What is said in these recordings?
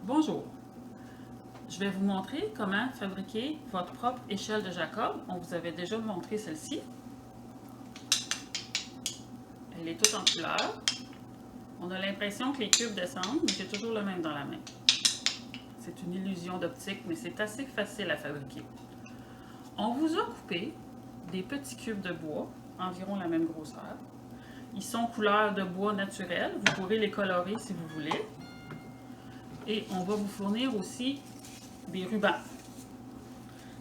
Bonjour, je vais vous montrer comment fabriquer votre propre échelle de Jacob. On vous avait déjà montré celle-ci. Elle est toute en couleur. On a l'impression que les cubes descendent, mais j'ai toujours le même dans la main. C'est une illusion d'optique, mais c'est assez facile à fabriquer. On vous a coupé des petits cubes de bois, environ la même grosseur. Ils sont couleur de bois naturel. Vous pourrez les colorer si vous voulez. Et on va vous fournir aussi des rubans.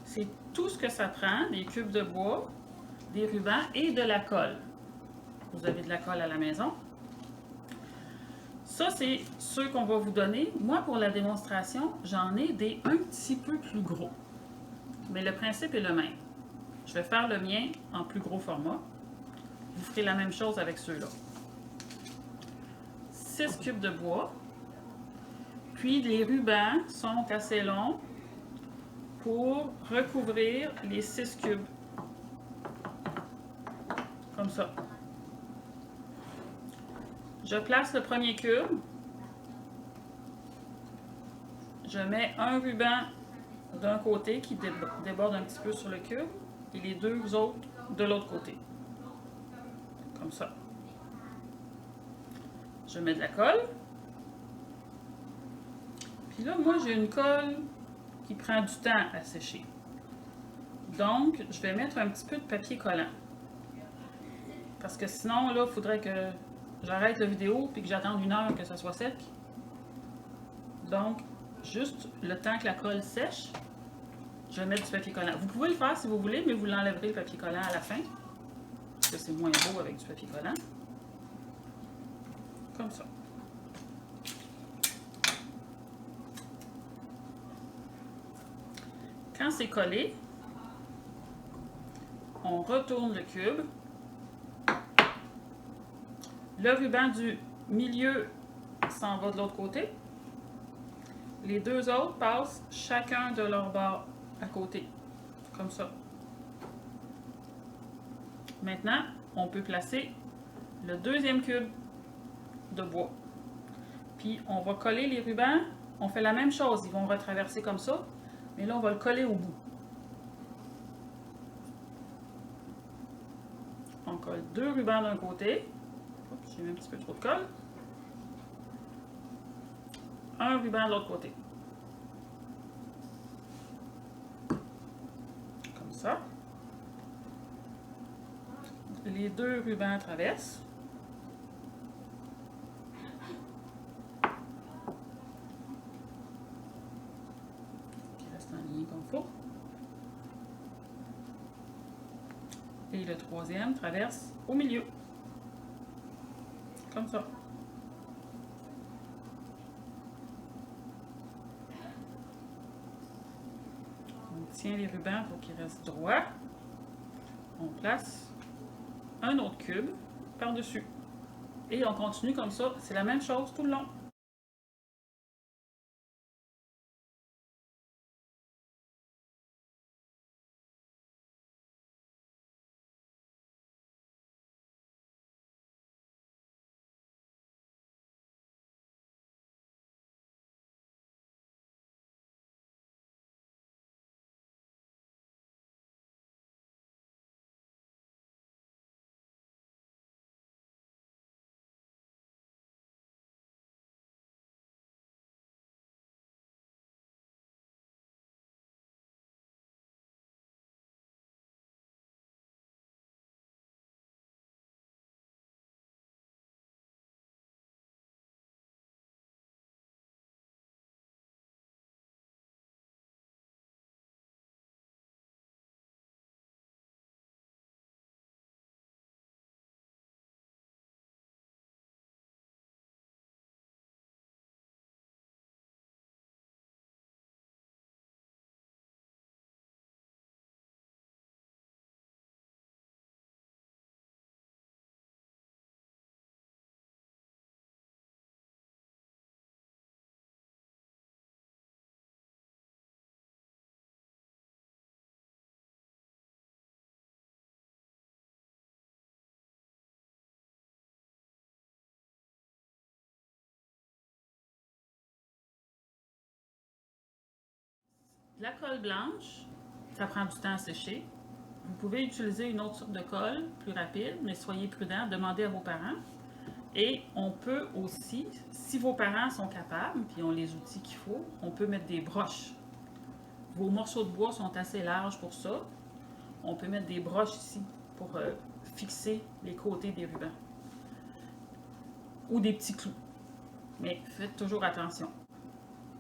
C'est tout ce que ça prend, des cubes de bois, des rubans et de la colle. Vous avez de la colle à la maison. Ça, c'est ceux qu'on va vous donner. Moi, pour la démonstration, j'en ai des un petit peu plus gros. Mais le principe est le même. Je vais faire le mien en plus gros format. Vous ferez la même chose avec ceux-là. 6 cubes de bois. Puis les rubans sont assez longs pour recouvrir les 6 cubes. Comme ça. Je place le premier cube. Je mets un ruban d'un côté qui déborde un petit peu sur le cube et les deux autres de l'autre côté. Comme ça. Je mets de la colle. Puis là, moi, j'ai une colle qui prend du temps à sécher. Donc, je vais mettre un petit peu de papier collant. Parce que sinon, là, il faudrait que j'arrête la vidéo puis que j'attende 1 heure que ça soit sec. Donc, juste le temps que la colle sèche, je vais mettre du papier collant. Vous pouvez le faire si vous voulez, mais vous l'enlèverez le papier collant à la fin. Parce que c'est moins beau avec du papier collant. Comme ça. Quand c'est collé, on retourne le cube. Le ruban du milieu s'en va de l'autre côté. Les deux autres passent chacun de leur bord à côté. Comme ça. Maintenant, on peut placer le deuxième cube de bois. Puis, on va coller les rubans. On fait la même chose. Ils vont retraverser comme ça. Mais là, on va le coller au bout. On colle 2 rubans d'un côté. J'ai mis un petit peu trop de colle. Un ruban de l'autre côté. Comme ça. Les 2 rubans traversent. Qui reste en ligne comme il faut. Et le troisième traverse au milieu. Comme ça. On tient les rubans pour qu'ils restent droits. On place un autre cube par-dessus. Et on continue comme ça. C'est la même chose tout le long. De la colle blanche, ça prend du temps à sécher. Vous pouvez utiliser une autre sorte de colle plus rapide, mais soyez prudents, demandez à vos parents. Et on peut aussi, si vos parents sont capables, puis ont les outils qu'il faut, on peut mettre des broches. Vos morceaux de bois sont assez larges pour ça. On peut mettre des broches ici pour fixer les côtés des rubans. Ou des petits clous. Mais faites toujours attention.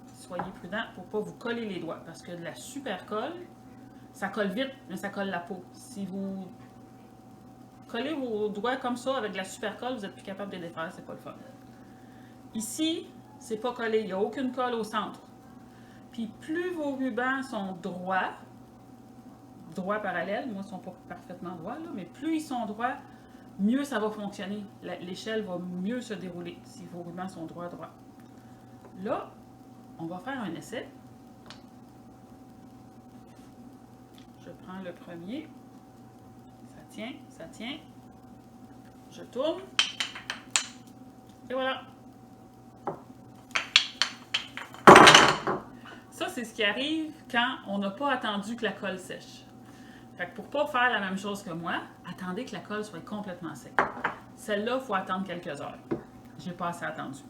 Soyez prudents pour ne pas vous coller les doigts, parce que de la super colle, ça colle vite, mais ça colle la peau. Si vous collez vos doigts comme ça avec de la super colle, vous n'êtes plus capable de les défaire, c'est pas le fun. Ici, c'est pas collé, il n'y a aucune colle au centre. Puis plus vos rubans sont droits parallèles, moi ils sont pas parfaitement droits, là, mais plus ils sont droits, mieux ça va fonctionner. L'échelle va mieux se dérouler si vos rubans sont droits. Là, on va faire un essai. Je prends le premier. Ça tient, ça tient. Je tourne. Et voilà. Ça, c'est ce qui arrive quand on n'a pas attendu que la colle sèche. Fait que pour ne pas faire la même chose que moi, attendez que la colle soit complètement sec. Celle-là, il faut attendre quelques heures. J'ai pas assez attendu.